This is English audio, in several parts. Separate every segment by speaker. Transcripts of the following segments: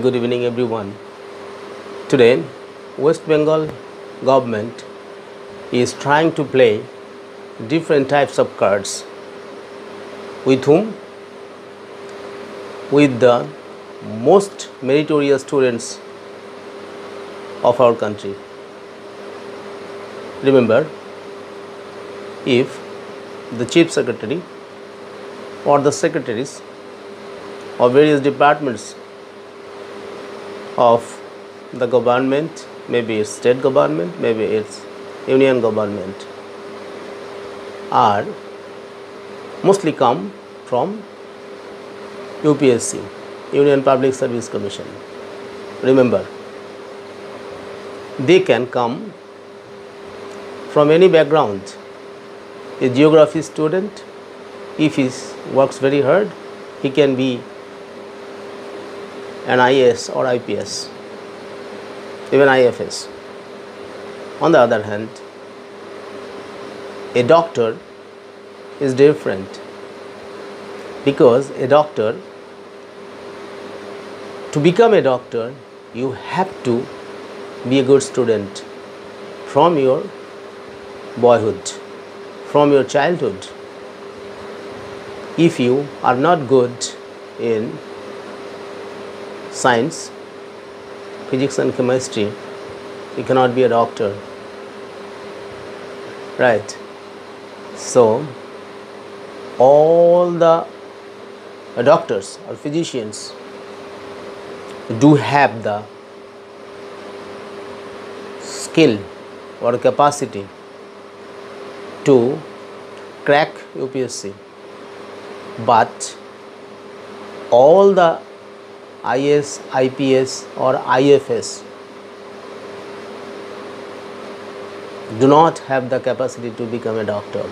Speaker 1: Good evening everyone. Today West Bengal government is trying to play different types of cards. With whom? With the most meritorious students of our country. Remember, if the chief secretary or the secretaries of various departments of the government, maybe it's state government, maybe it's union government, are mostly come from UPSC, Union Public Service Commission. Remember, they can come from any background. A geography student, if he works very hard, he can be an IAS or IPS, even IFS. On the other hand, a doctor is different, because a doctor, to become a doctor, you have to be a good student from your boyhood, from your childhood. If you are not good in science, physics and chemistry, you cannot be a doctor, right? So all the doctors or physicians do have the skill or capacity to crack UPSC, but all the IAS, IPS or IFS do not have the capacity to become a doctor.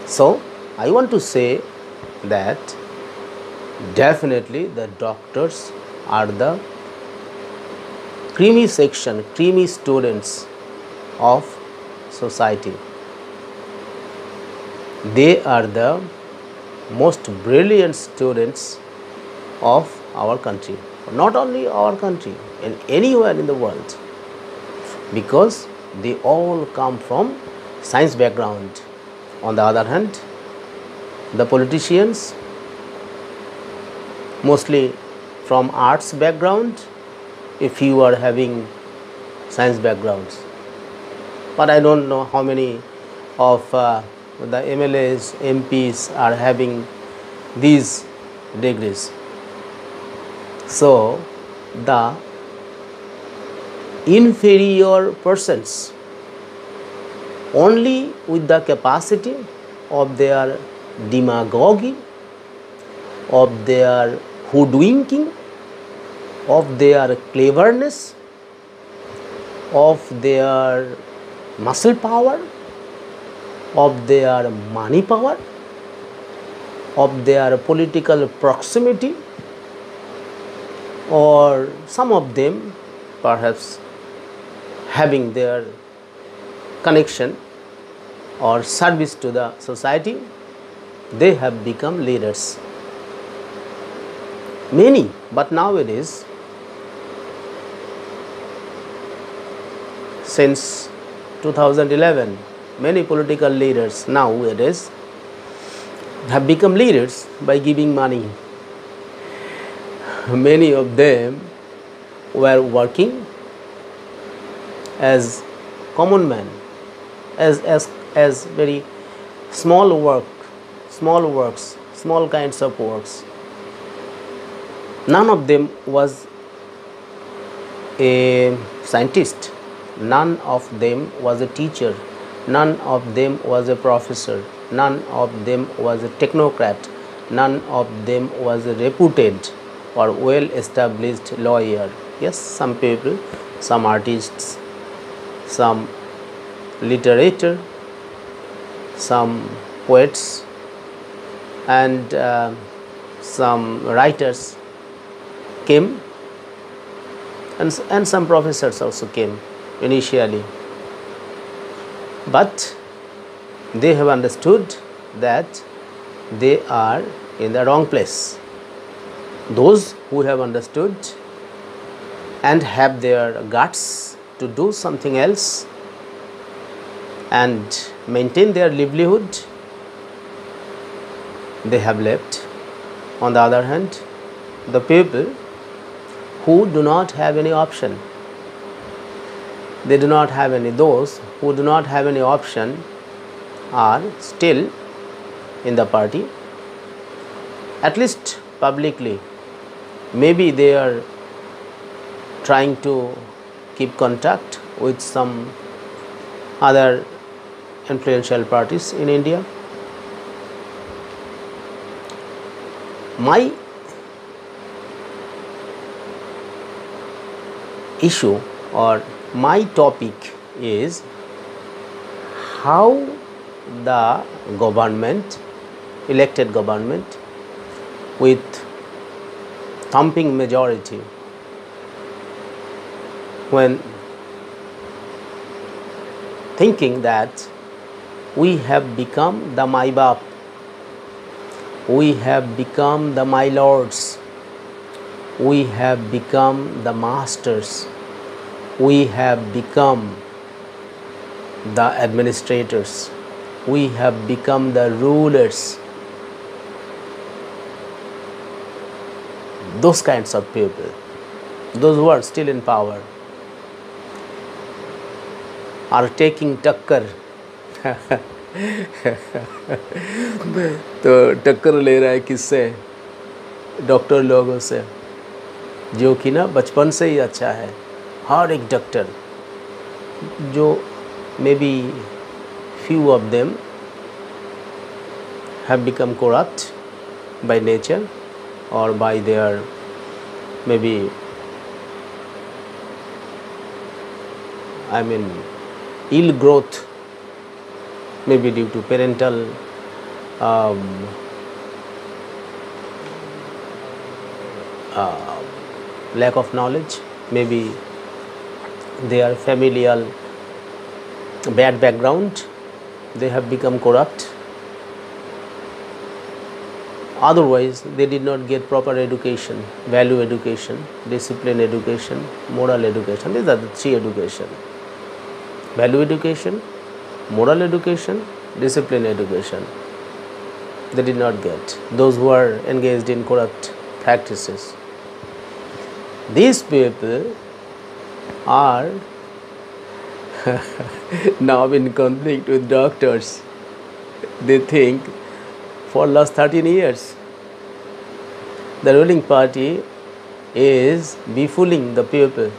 Speaker 1: So I want to say that definitely the doctors are the creamy section, creamy students of society. They are the most brilliant students of our country, not only our country, and anywhere in the world, because they all come from science background. On the other hand, the politicians mostly from arts background, if you are having science backgrounds. But I don't know how many of the MLAs, MPs are having these degrees. So the inferior persons, only with the capacity of their demagogy, of their hoodwinking, of their cleverness, of their muscle power, of their money power, of their political proximity, or some of them perhaps having their connection or service to the society, they have become leaders. Many, but nowadays, since 2011, many political leaders nowadays have become leaders by giving money. Many of them were working as common men, as very small works, small kinds of works. None of them was a scientist, none of them was a teacher, none of them was a professor, none of them was a technocrat, none of them was a reputed or well established lawyer. Yes, some people, some artists, some literature, some poets, and some writers came, and some professors also came initially, but they have understood that they are in the wrong place. Those who have understood and have their guts to do something else and maintain their livelihood, they have left. On the other hand, the people who do not have any option, those who do not have any option are still in the party, at least publicly. Maybe they are trying to keep contact with some other influential parties in India. My issue or my topic is how the government, elected government with thumping majority, when thinking that we have become the my bap, we have become the my lords, we have become the masters, we have become the administrators, we have become the rulers. Those kinds of people, those who are still in power, are taking टक्कर तो टक्कर ले रहा है किससे? Doctor लोगों से, जो कि ना बचपन से ही अच्छा है. हर एक डॉक्टर, जो may be few of them have become corrupt by nature or by their maybe ill growth, maybe due to parental lack of knowledge, maybe their familial bad background, they have become corrupt. Otherwise, they did not get proper education, value education, discipline education, moral education. These are the three education: value education, moral education, discipline education. They did not get. Those who are engaged in corrupt practices. These people are now in conflict with doctors. They think for last 13 years the ruling party is befooling the people.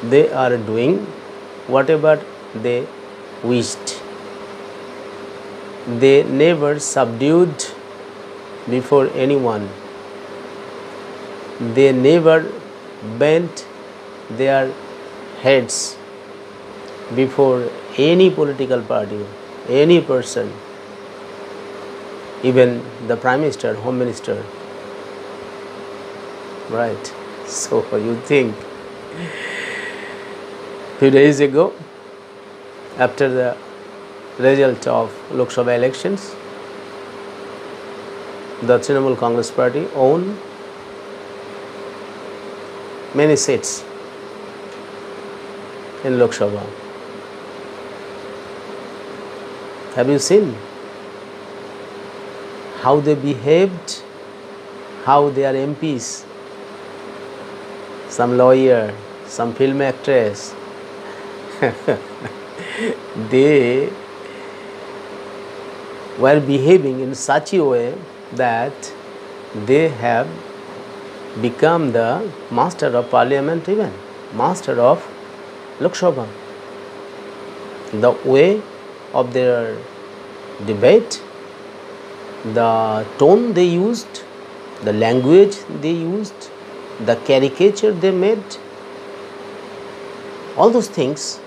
Speaker 1: They are doing whatever they wished. They never subdued before anyone. They never bent their heads before any political party, any person, even the Prime Minister, Home Minister. Right. So you think few days ago, after the result of Lok Sabha elections, the Trinamool Congress Party won many seats in Lok Sabha. Have you seen how they behaved, how their MPs, some lawyer, some film actress, they were behaving in such a way that they have become the master of parliament, even master of Lok Sabha. The way of their debate, the tone they used, the language they used, the caricature they made, all those things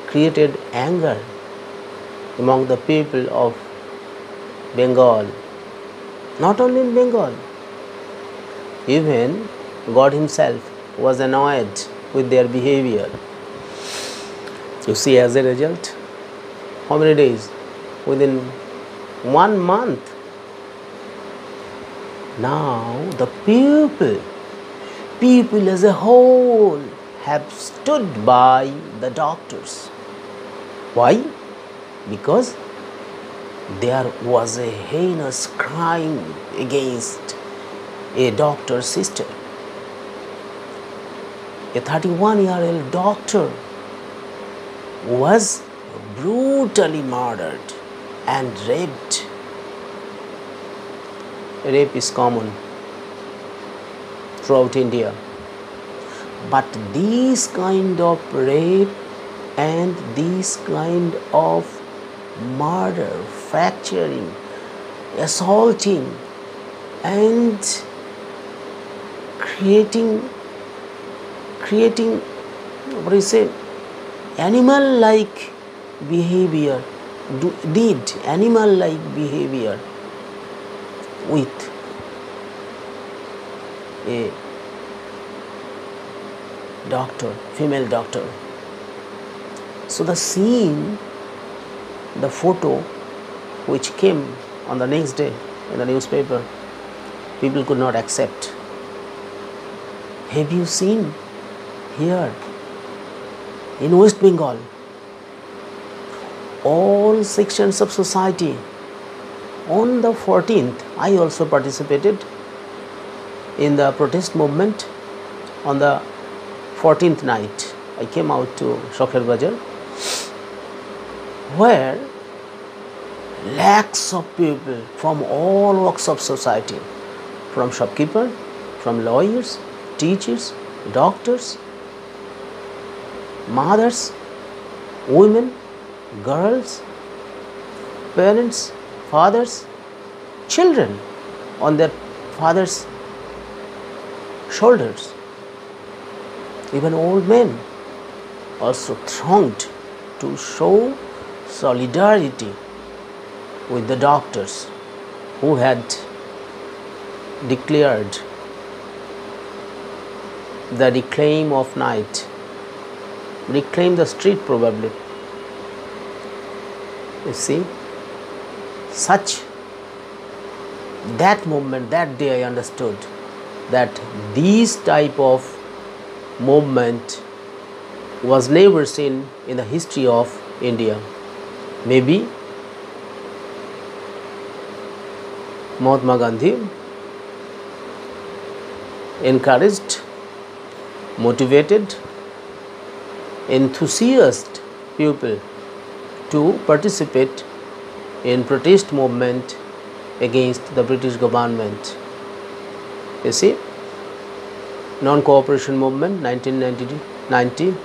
Speaker 1: created anger among the people of Bengal. Not only in Bengal, even God himself was annoyed with their behavior. You see, as a result, how many days? Within 1 month. Now the people as a whole have stood by the doctors. Why? Because there was a heinous crime against a doctor's sister. A 31-year-old doctor was brutally murdered and raped. Rape is common throughout India. But this kind of rape and this kind of murder, fracturing, assaulting and creating what do you say, animal-like behavior, did animal-like behavior with a doctor, female doctor. So the scene, the photo which came on the next day in the newspaper, people could not accept. Have you seen here in West Bengal, all sections of society? On the 14th, I also participated in the protest movement. On the 14th night, I came out to Shoker Bazaar, where lakhs of people from all walks of society, from shopkeepers, from lawyers, teachers, doctors, mothers, women, girls, parents, fathers, children on their fathers' shoulders, even old men also thronged to show solidarity with the doctors who had declared the reclaim of night, reclaim the street probably. You see, that moment, that day I understood that this type of movement was never seen in the history of India. Maybe Mahatma Gandhi encouraged, motivated, enthusiastic people to participate in protest movement against the British government. You see, non-cooperation movement 1920,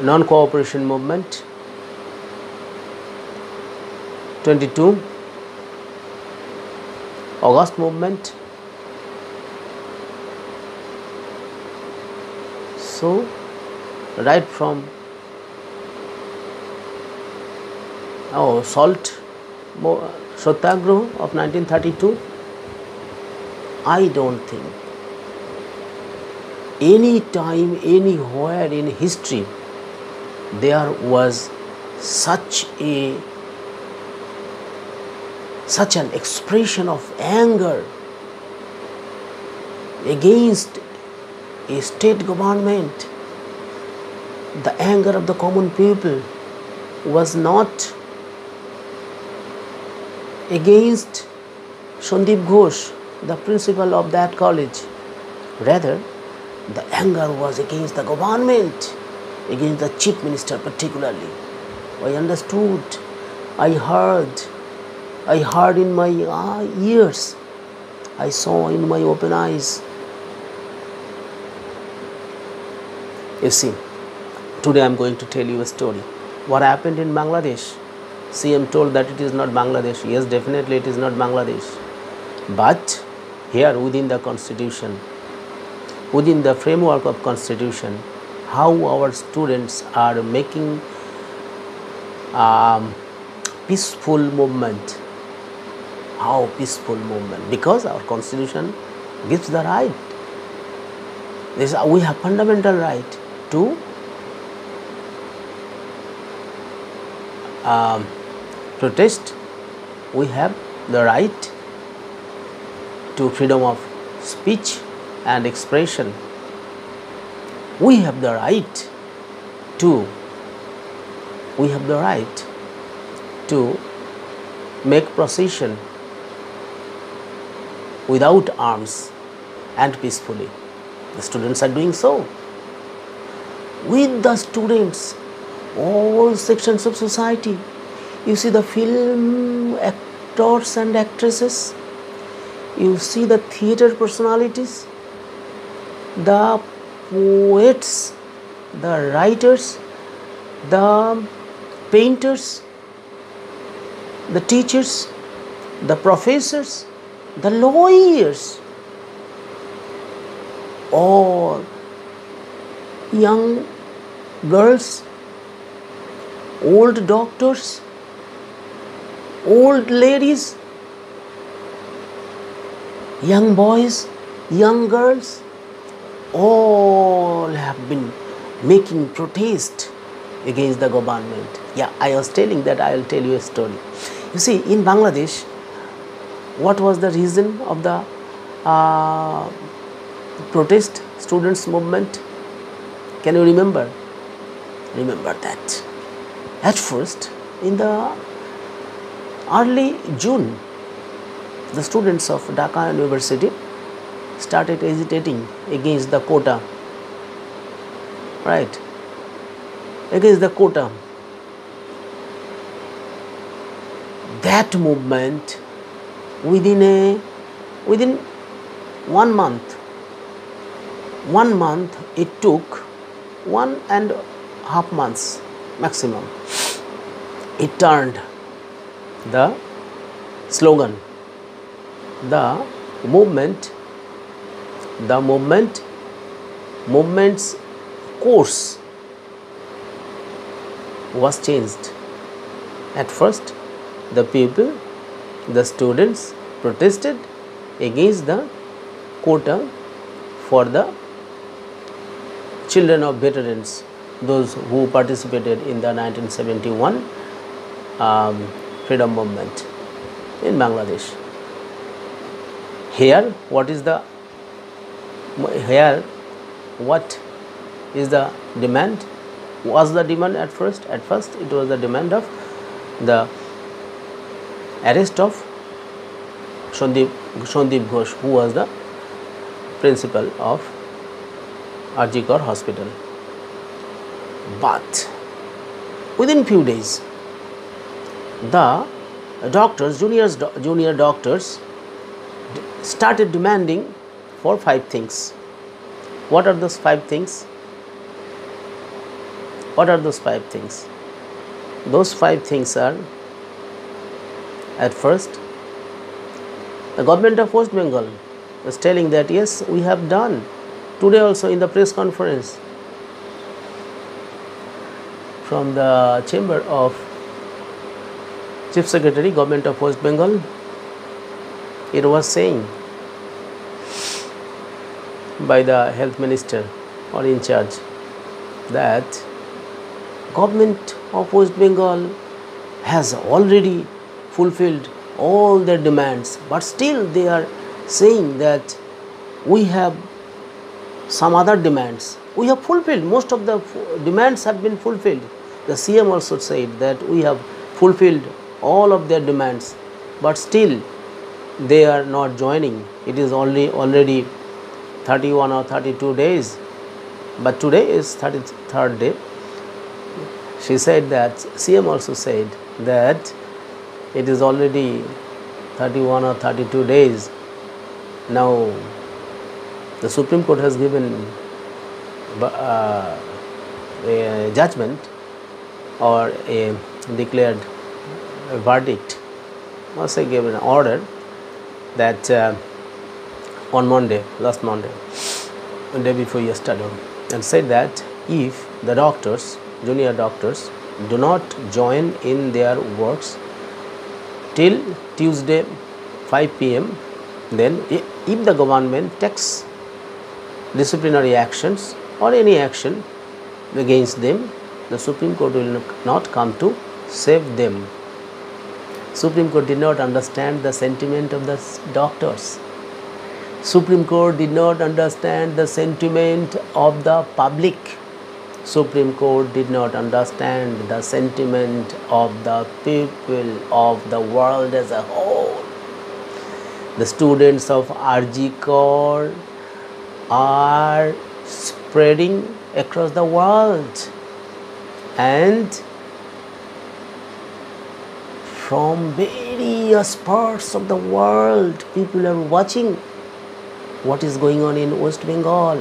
Speaker 1: non-cooperation movement 22, August movement. So right from salt Satyagraha of 1932, I don't think any time, anywhere in history there was such an expression of anger against a state government. The anger of the common people was not against Sandeep Ghosh, the principal of that college. Rather, the anger was against the government, against the chief minister particularly. I understood, I heard in my ears, I saw in my open eyes. You see, today I am going to tell you a story. What happened in Bangladesh? CM told that it is not Bangladesh. Yes, definitely it is not Bangladesh. But here within the constitution, within the framework of constitution, how our students are making peaceful movement. How peaceful movement? Because our constitution gives the right. We have fundamental right to protest, we have the right to freedom of speech and expression. We have the right to make procession without arms and peacefully. The students are doing so. With the students, all sections of society, you see the film actors and actresses, you see the theatre personalities, the poets, the writers, the painters, the teachers, the professors, the lawyers, all young girls, old doctors, old ladies, young boys, young girls, all have been making protest against the government. Yeah, I was telling that I will tell you a story. You see, in Bangladesh, what was the reason of the protest students movement? Can you remember? Remember that. At first, in the early June, the students of Dhaka University started agitating against the quota, right? Against the quota. That movement, within 1 month, it took 1.5 months maximum. It turned the slogan, the movement's course was changed. At first, the people, the students protested against the quota for the children of veterans, those who participated in the 1971 freedom movement in Bangladesh. Here, what is the demand? Was the demand at first? At first, it was the demand of the arrest of Shandip Ghosh, who was the principal of Arjikar Hospital. But within few days, the doctors, junior doctors, started demanding for 5 things. What are those 5 things? What are those 5 things? Those 5 things are, at first, the government of West Bengal was telling that yes, we have done. Today also in the press conference from the chamber of Chief Secretary, Government of West Bengal, it was saying by the health minister or in charge that Government of West Bengal has already fulfilled all their demands, but still they are saying that we have some other demands. We have fulfilled, most of the demands have been fulfilled. The CM also said that we have fulfilled all of their demands, but still they are not joining. It is already 31 or 32 days, but today is 33rd day. She said that, CM also said that it is already 31 or 32 days. Now the Supreme Court has given a judgment or declared a verdict, also gave an order that on Monday, last Monday, the day before yesterday, and said that if the doctors, junior doctors, do not join in their works till Tuesday 5 p.m, then if the government takes disciplinary actions or any action against them, the Supreme Court will not come to save them. Supreme Court did not understand the sentiment of the doctors. Supreme Court did not understand the sentiment of the public. Supreme Court did not understand the sentiment of the people of the world as a whole. The students of RG Core are spreading across the world, and from various parts of the world people are watching what is going on in West Bengal.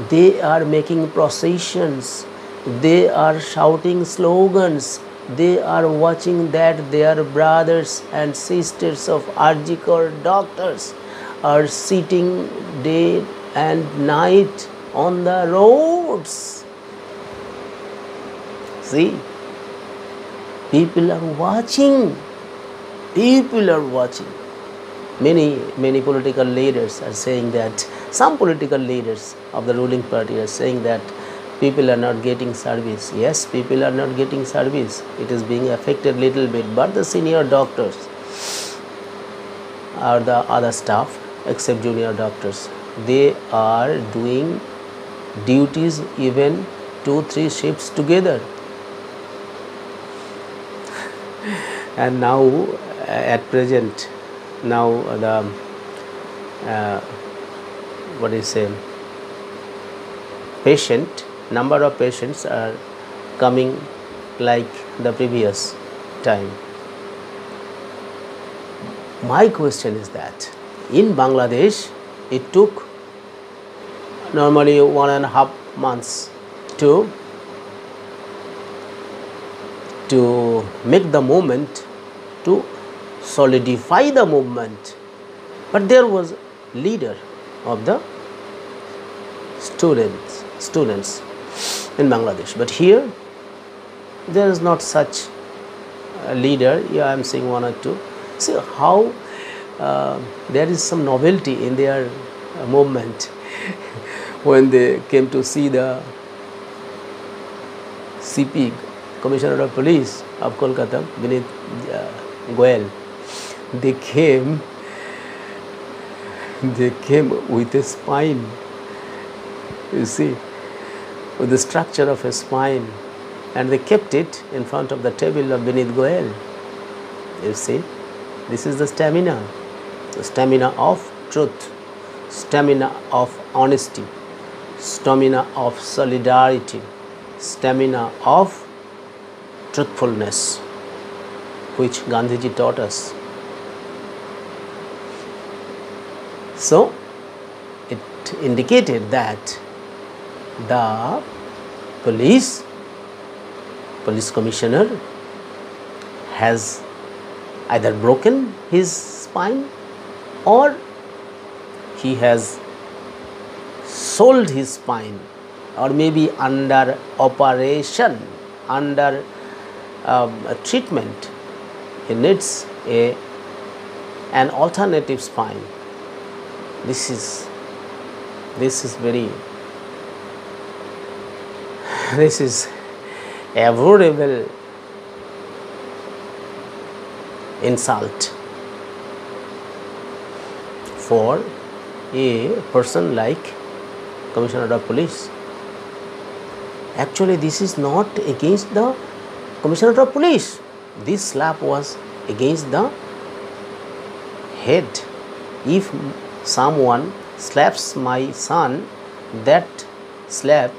Speaker 1: They are making processions, they are shouting slogans, they are watching that their brothers and sisters of RG Core doctors are sitting day and night on the roads. See, people are watching. People are watching. Many political leaders are saying that, some political leaders of the ruling party are saying that people are not getting service. Yes, people are not getting service. It is being affected little bit, but the senior doctors or the other staff, except junior doctors, they are doing duties even 2-3 shifts together. And now at present, now the number of patients are coming like the previous time. My question is that in Bangladesh it took normally 1.5 months to make the movement, to solidify the movement, but there was leader of the students in Bangladesh. But here there is not such a leader. Yeah, I am seeing 1 or 2. See how there is some novelty in their movement. When they came to see the CP, Commissioner of Police of Kolkata, Beneath Goel, they came with a spine, you see, with the structure of a spine, and they kept it in front of the table of Beneath Goel. You see, this is the stamina of truth, stamina of honesty, stamina of solidarity, stamina of truthfulness, which Gandhiji taught us. So it indicated that the police commissioner has either broken his spine or he has sold his spine, or maybe under operation, under treatment, he needs an alternative spine. This is avoidable insult for a person like Commissioner of Police. Actually, this is not against the Commissioner of Police. This slap was against the head. If someone slaps my son, that slap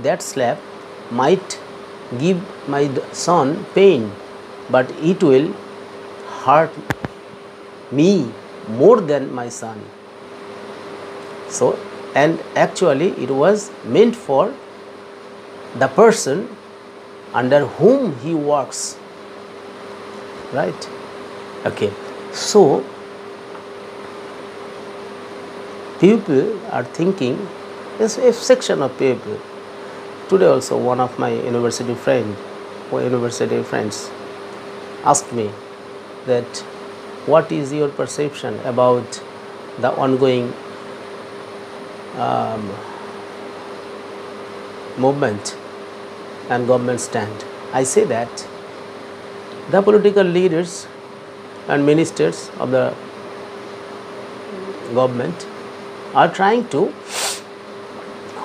Speaker 1: that slap might give my son pain, but it will hurt me more than my son. So, and actually it was meant for the person under whom he works, right? Okay, so people are thinking, there's a section of people. Today also one of my university friends asked me that what is your perception about the ongoing movement and government stand. I say that the political leaders and ministers of the government are trying to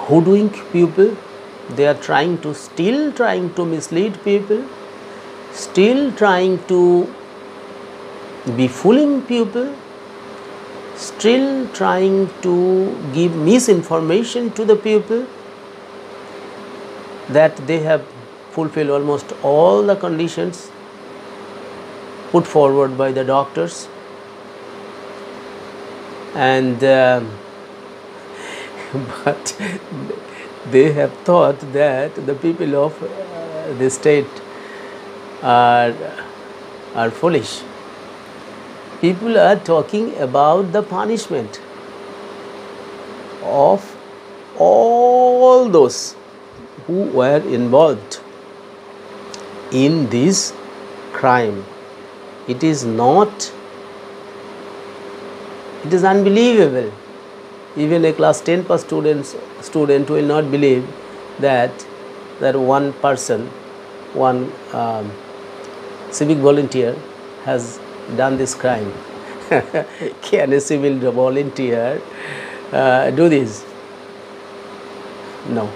Speaker 1: hoodwink people, they are still trying to mislead people, still trying to be fooling people, still trying to give misinformation to the people, that they have fulfilled almost all the conditions put forward by the doctors, and but they have thought that the people of the state are foolish. People are talking about the punishment of all those who were involved in this crime. It is unbelievable. Even a class 10 pass student will not believe that one person, one civic volunteer has done this crime. Can a civil volunteer do this? No.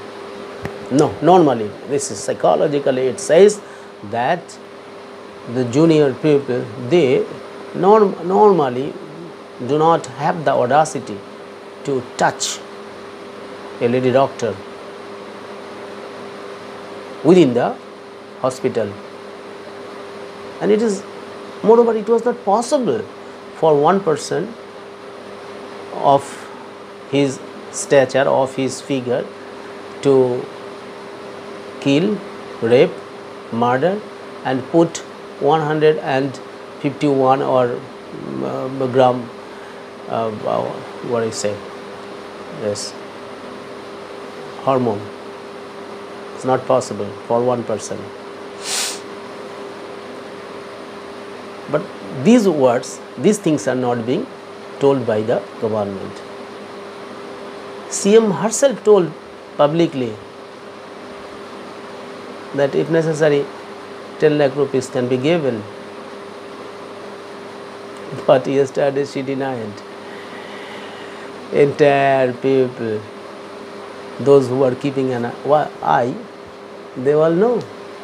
Speaker 1: Normally, this is psychologically, it says that the junior people, they normally do not have the audacity to touch a lady doctor within the hospital. And it is, moreover, it was not possible for one person of his stature, of his figure, to kill, rape, murder and put 151 or gram, what I say, yes, hormone. It's not possible for one person. But these words, these things are not being told by the government. CM herself told publicly that if necessary 10 lakh rupees can be given, but yesterday she denied. Entire people, those who are keeping an eye, they all know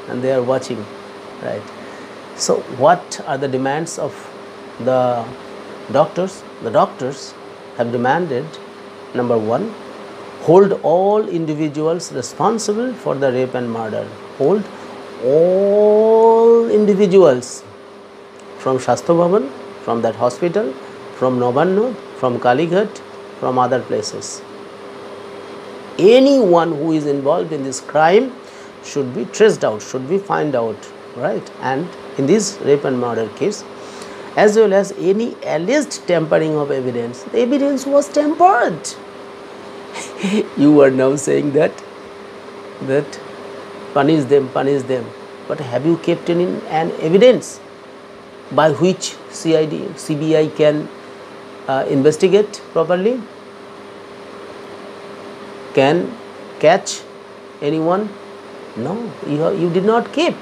Speaker 1: and they are watching, right? So what are the demands of the doctors? The doctors have demanded, number one, hold all individuals responsible for the rape and murder. Hold all individuals from Shastha Bhavan, from that hospital, from Novanno, from Kalighat, from other places. Anyone who is involved in this crime should be traced out, should be found out, right? And in this rape and murder case, as well as any alleged tampering of evidence, the evidence was tampered. You are now saying that punish them, but have you kept in an evidence by which CBI can investigate properly, can catch anyone? No, you did not keep.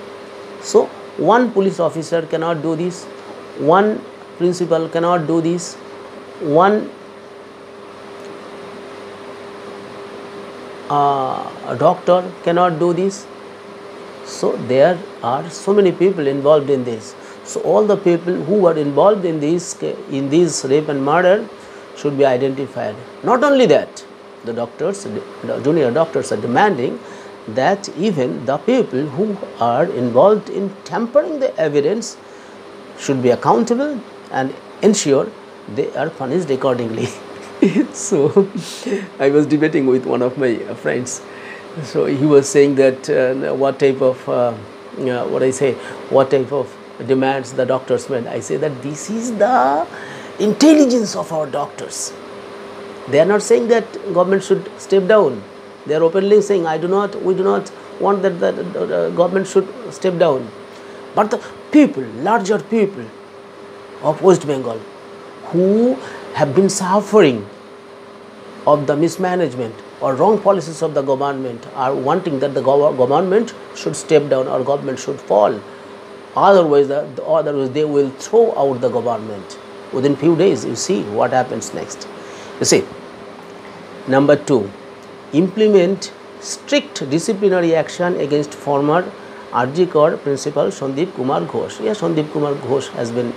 Speaker 1: So one police officer cannot do this, one principal cannot do this, one a doctor cannot do this. So there are so many people involved in this. So all the people who were involved in this rape and murder should be identified. Not only that, the doctors, the junior doctors are demanding that even the people who are involved in tampering the evidence should be accountable and ensure they are punished accordingly. So I was debating with one of my friends. So he was saying that what type of demands the doctors made. I say that this is the intelligence of our doctors. They are not saying that government should step down. They are openly saying, we do not want that the government should step down. But the people, larger people of West Bengal, who have been suffering of the mismanagement, or wrong policies of the government are wanting that the government should step down or government should fall. Otherwise, otherwise they will throw out the government. Within few days, you see what happens next. You see, number 2, implement strict disciplinary action against former RG Kar principal Sandeep Kumar Ghosh. Yes, Sandeep Kumar Ghosh has been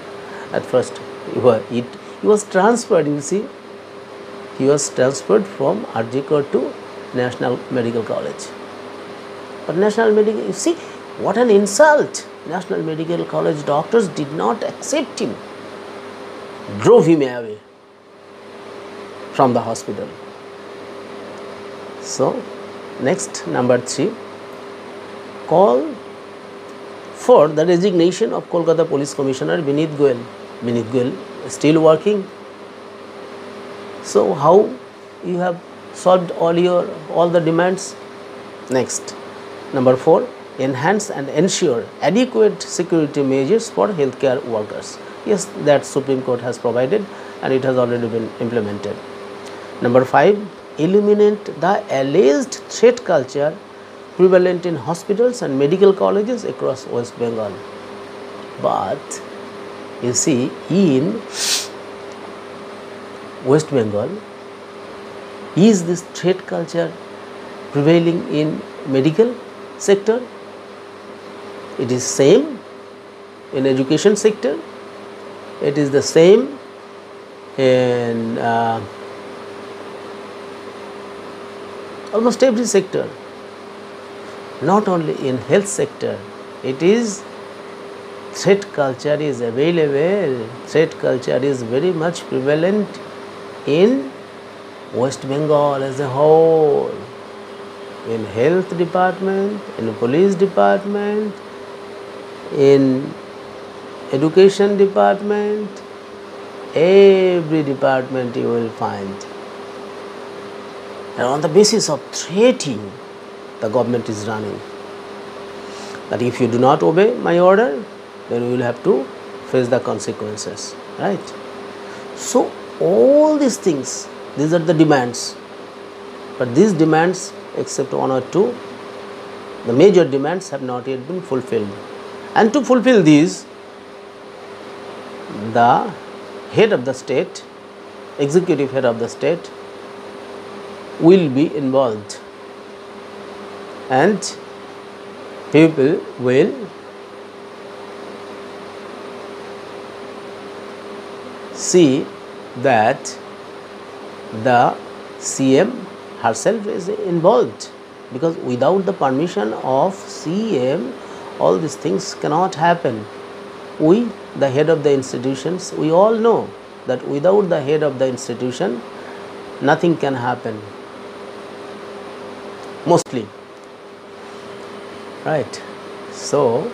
Speaker 1: at first, he was transferred, you see, he was transferred from RG Kar to National Medical College. But National Medical, you see, what an insult. National Medical College doctors did not accept him, drove him away from the hospital. So, next, number 3, call for the resignation of Kolkata Police Commissioner Vineet Goyal. Vineet Goyal is still working. So, how you have solved all the demands? Next, number 4, enhance and ensure adequate security measures for healthcare workers. Yes, that Supreme Court has provided and it has already been implemented. Number 5, eliminate the alleged threat culture prevalent in hospitals and medical colleges across West Bengal. But you see, in West Bengal, is this threat culture prevailing in medical sector? It is same in education sector. It is the same in almost every sector. Not only in health sector, it is threat culture is available. Threat culture is very much prevalent in West Bengal as a whole. In health department, in police department, in education department, every department you will find. And on the basis of threatening, the government is running. That if you do not obey my order, then you will have to face the consequences, right? So, all these things, these are the demands. But these demands, except 1 or 2, the major demands have not yet been fulfilled. And to fulfill these, the head of the state, executive head of the state, will be involved, and people will see that the CM herself is involved, because without the permission of CM, all these things cannot happen. We, the head of the institutions, we all know that without the head of the institution, nothing can happen, mostly, right? So,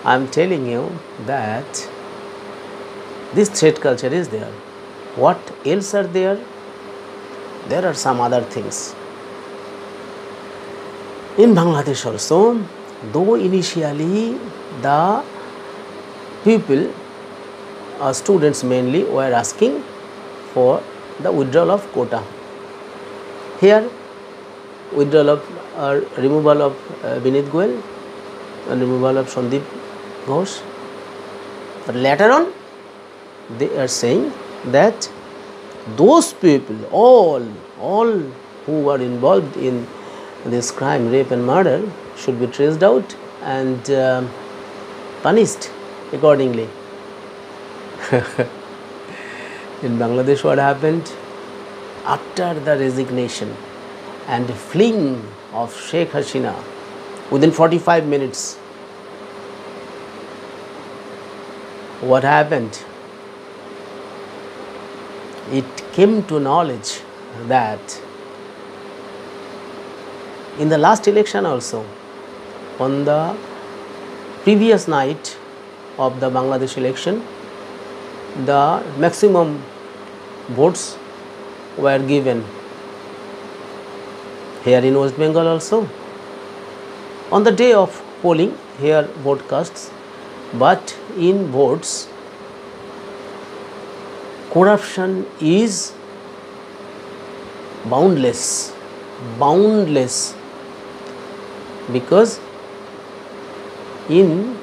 Speaker 1: I am telling you that this threat culture is there. What else are there? There are some other things. In Bangladesh also, though initially the people, students mainly, were asking for the withdrawal of quota. Here, withdrawal of removal of Vineet Goyal and removal of Sandeep Ghosh. But later on, they are saying that those people, all who were involved in this crime, rape and murder, should be traced out and punished accordingly. In Bangladesh, what happened? After the resignation and fleeing of Sheikh Hasina, within 45 minutes, what happened? It came to knowledge that in the last election also, on the previous night of the Bangladesh election, the maximum votes were given here in West Bengal also. On the day of polling, here vote casts, but in votes, corruption is boundless. boundless, because in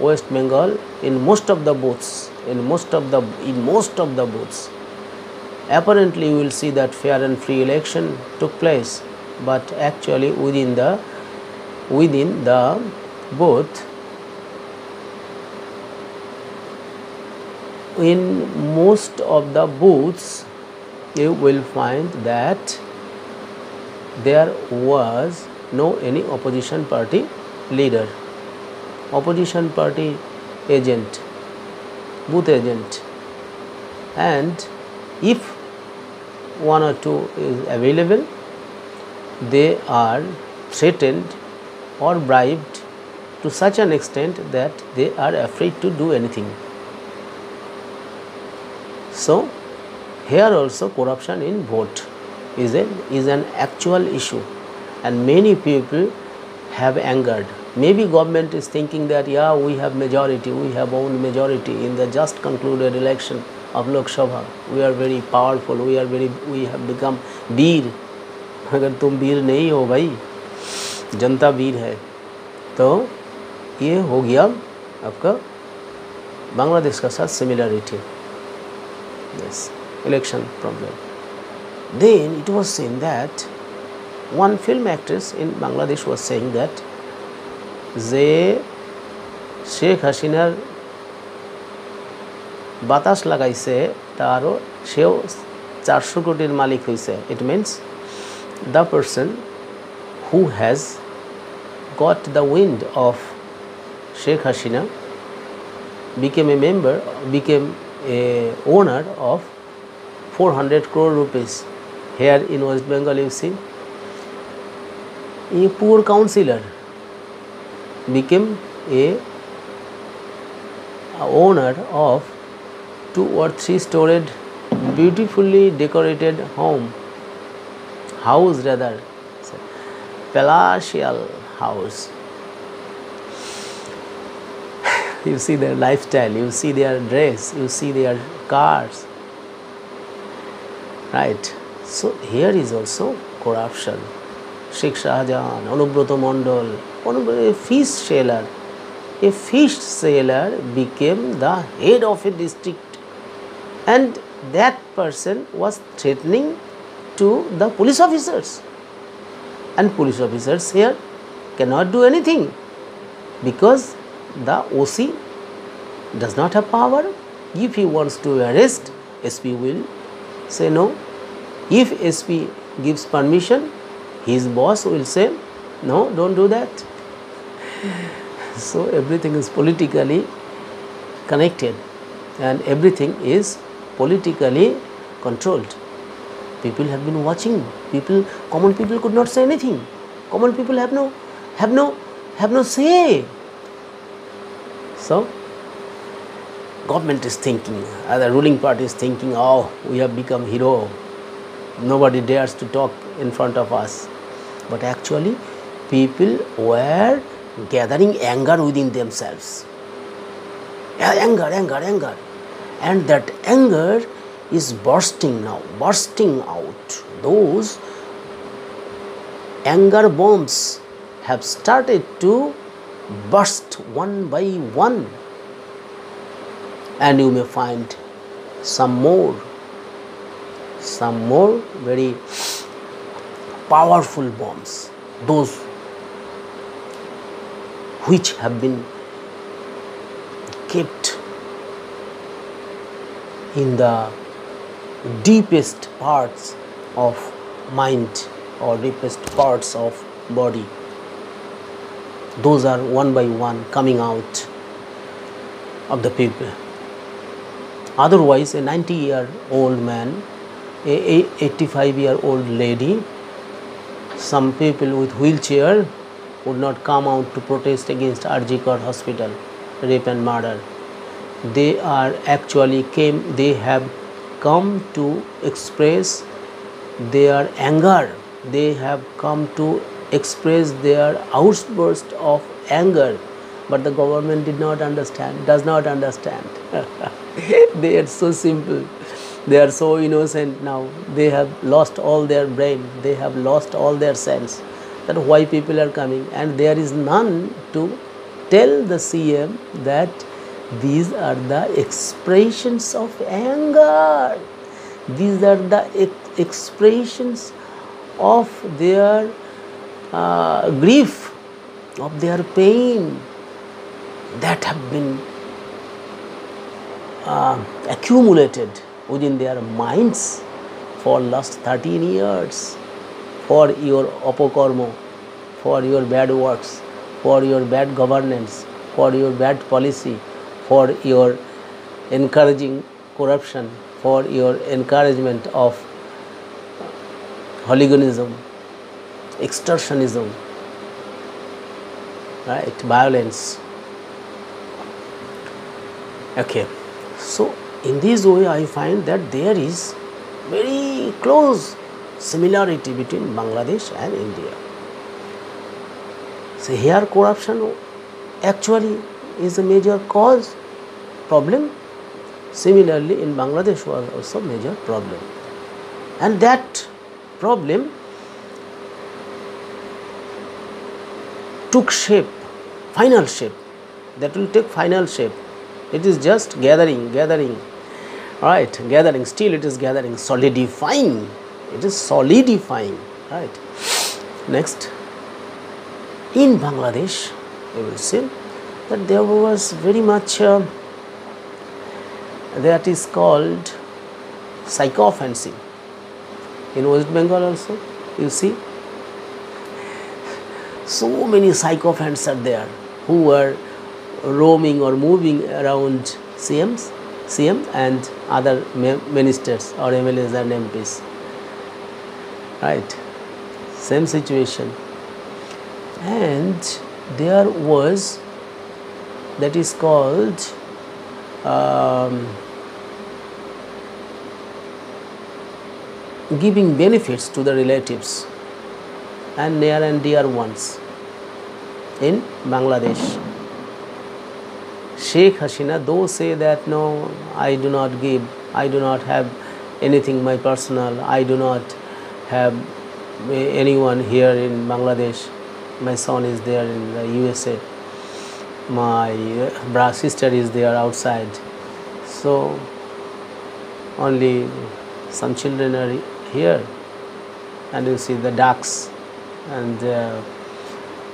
Speaker 1: West Bengal, in most of the booths, apparently you will see that fair and free election took place, but actually within the booth, in most of the booths you will find that there was no any opposition party leader, opposition party agent, booth agent, and if one or two is available, they are threatened or bribed to such an extent that they are afraid to do anything. So here also corruption in vote is an actual issue, and many people have angered. Maybe government is thinking that yeah, we have majority, we have owned majority in the just concluded election of Lok Sabha. We are very powerful, we have become वीर. अगर तुम वीर नहीं हो भाई, जनता वीर है, तो ये हो गया आपका बांग्लादेश का साथ similarity. Yes, election problem. Then it was saying that one film actress in Bangladesh was saying that যে শেখ হাসিনার বাতাস লাগাইছে তারও সেও 400 কোটির মালিক হইছে. It means the person who has got the wind of Sheikh Hasina became a owner of 400 crore rupees. Here in West Bengal you see, a poor councillor became a owner of 2 or 3 storied beautifully decorated house rather, palatial house. You see their lifestyle, you see their dress, you see their cars, right? So here is also corruption. Sheikh Shahjahan, Anubroto Mandal, a fish seller became the head of a district, and that person was threatening to the police officers, and police officers here cannot do anything because the OC does not have power. If he wants to arrest, SP will say no. If SP gives permission, his boss will say no, don't do that. So everything is politically connected and everything is politically controlled. People have been watching. Common people could not say anything. Common people have no say. So government is thinking, the ruling party is thinking, oh, we have become hero. Nobody dares to talk in front of us. But actually, people were gathering anger within themselves. Anger. And that anger is bursting out. Those anger bombs have started to burst one by one. And you may find some more very powerful bombs, those which have been kept in the deepest parts of mind or deepest parts of body. Those are one by one coming out of the people. Otherwise, a 90-year-old man, a 85-year-old lady, some people with wheelchair would not come out to protest against RG hospital rape and murder. They have come to express their anger. They have come to express their outburst of anger, but the government does not understand. They are so simple. They are so innocent now. They have lost all their brain. They have lost all their sense. That why people are coming, and there is none to tell the CM that these are the expressions of anger. These are the expressions of their grief, of their pain that have been accumulated within their minds for last 13 years, for your apokarma, for your bad works, for your bad governance, for your bad policy, for your encouraging corruption, for your encouragement of hooliganism, extortionism, right, violence. Okay, so in this way I find that there is very close similarity between Bangladesh and India. So here corruption actually is a major cause problem. Similarly in Bangladesh was also major problem, and that problem took shape, final shape, that will take final shape. It is just gathering, right, gathering, still it is gathering, solidifying, it is solidifying, right. Next, in Bangladesh you will see that there was very much that is called psychophancy. In West Bengal also you see so many sycophants are there who are roaming or moving around CM and other ministers or MLAs and MPs, right, same situation. And there was that is called giving benefits to the relatives and near and dear ones in Bangladesh. Sheikh Hasina, though say that no, I do not give, I do not have anything my personal, I do not have anyone here in Bangladesh, my son is there in the USA, my sister is there outside, so only some children are here, and you see the ducks and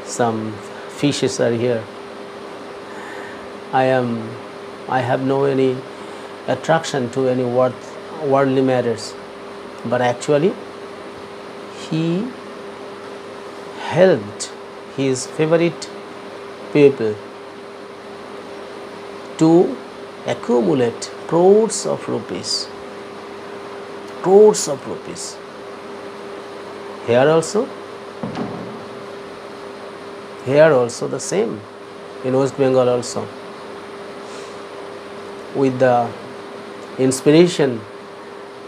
Speaker 1: some fishes are here. I have no any attraction to any worldly matters, but actually he helped his favorite people to accumulate crores of rupees. Crores of rupees. Here also the same, in West Bengal also. With the inspiration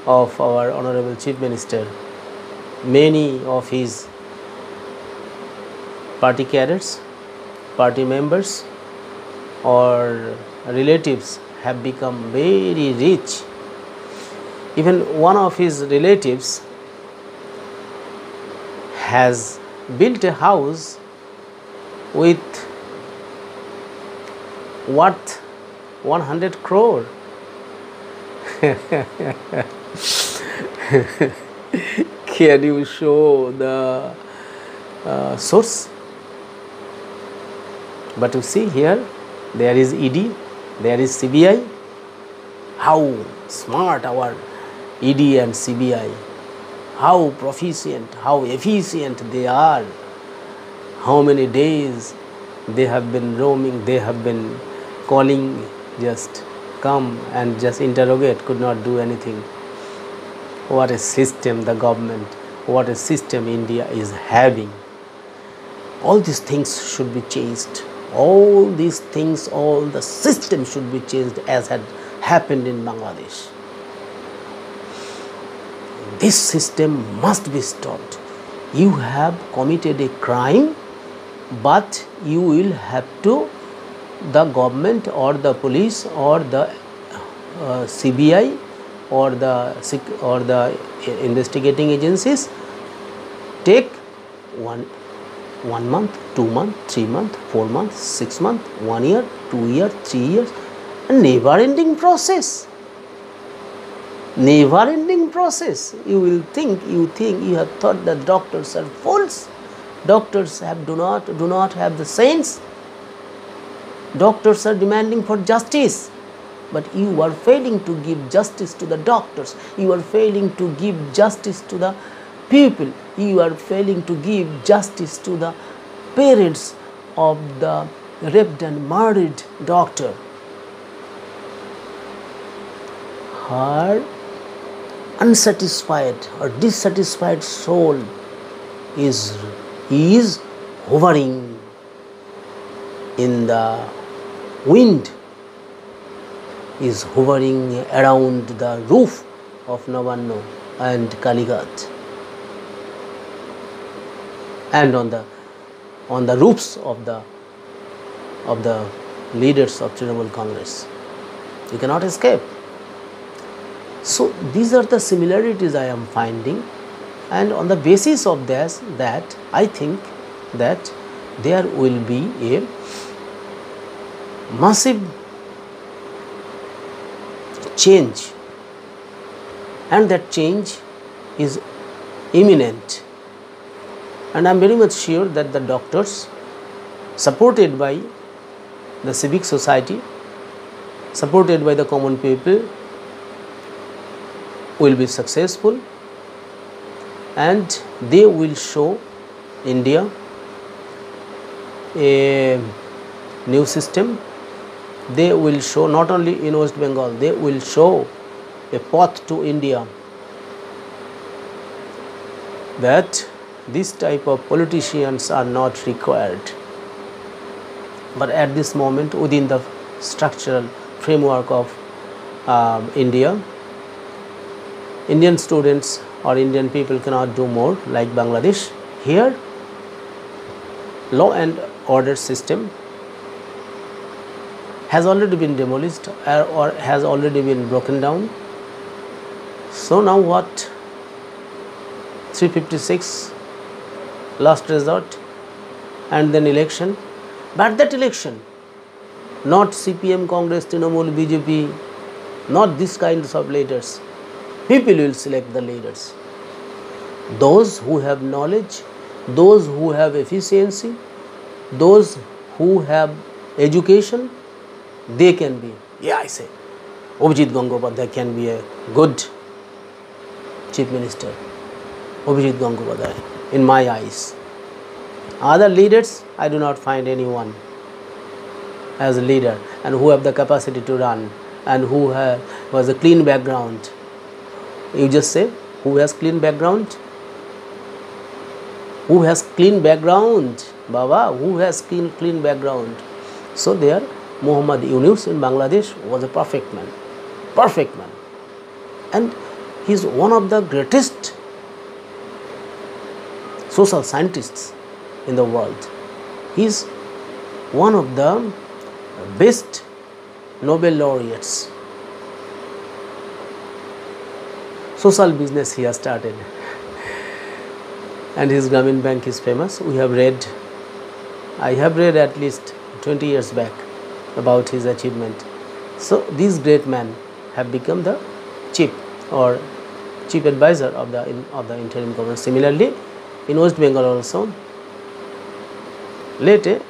Speaker 1: of our Honorable Chief Minister, many of his party cadres, party members or relatives have become very rich. Even one of his relatives has built a house with worth 100 crore. Can you show the source? But you see here, there is ED, there is CBI. How smart our ED and CBI, how proficient, how efficient they are. How many days they have been roaming, they have been calling, just come and just interrogate, could not do anything. What a system the government, what a system India is having. All these things should be changed. All these things, all the system should be changed as had happened in Bangladesh. This system must be stopped. You have committed a crime, but you will have to, the government or the police or the CBI or the investigating agencies take one month, 2 months, 3 months, 4 months, 6 months, 1 year, 2 years, 3 years, a never ending process. Never ending process. You will think, you have thought that doctors are fools. Doctors do not have the sense. Doctors are demanding for justice, but you are failing to give justice to the doctors. You are failing to give justice to the people. You are failing to give justice to the parents of the raped and murdered doctor. Her unsatisfied or dissatisfied soul is hovering in the wind, is hovering around the roof of Navanno and Kalighat, and on the roofs of the leaders of Trinamool Congress. You cannot escape. So these are the similarities I am finding, and on the basis of this, that I think that there will be a massive change, and that change is imminent. And I am very much sure that the doctors, supported by the civic society, supported by the common people, will be successful, and they will show India a new system. They will show, not only in West Bengal, they will show a path to India, that this type of politicians are not required. But at this moment, within the structural framework of India, Indian students or Indian people cannot do more like Bangladesh. Here, law and order system has already been demolished or has already been broken down. So now what? 356, last resort, and then election. But that election, not CPM, Congress, Trinamool, BJP, not these kinds of leaders. People will select the leaders. Those who have knowledge, those who have efficiency, those who have education, they can be, I say, Abhijit Gangopadhyay can be a good chief minister. Abhijit Gangopadhyay, in my eyes. Other leaders, I do not find anyone as a leader and who have the capacity to run and who was a clean background. You just say, who has clean background? Who has clean background? Baba, who has clean background? So there, Muhammad Yunus in Bangladesh was a perfect man. Perfect man. And he is one of the greatest social scientists in the world. He is one of the best Nobel laureates. Social business he has started, and his Grameen Bank is famous. I have read at least 20 years back about his achievement. So these great men have become the chief advisor of the interim government. Similarly, in West Bengal also, let a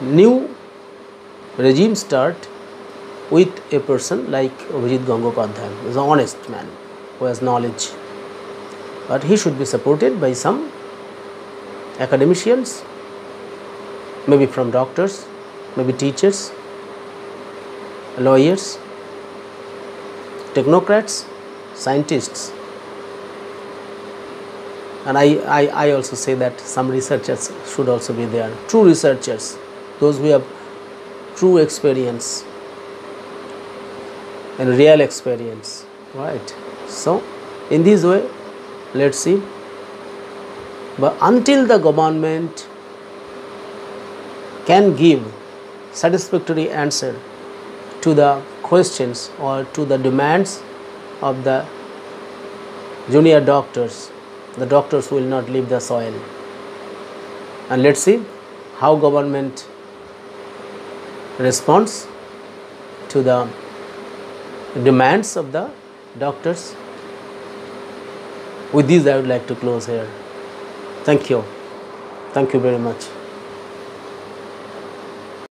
Speaker 1: new regime start with a person like Abhijit Gangopadhyay, who is an honest man, who has knowledge. But he should be supported by some academicians, maybe from doctors, maybe teachers, lawyers, technocrats, scientists. And I also say that some researchers should also be there, true researchers, those who have true experience and real experience, right? So in this way, let's see. But until the government can give satisfactory answer to the questions or to the demands of the junior doctors, the doctors will not leave the soil. And let's see how government responds to the demands of the doctors. With this I would like to close here. Thank you very much.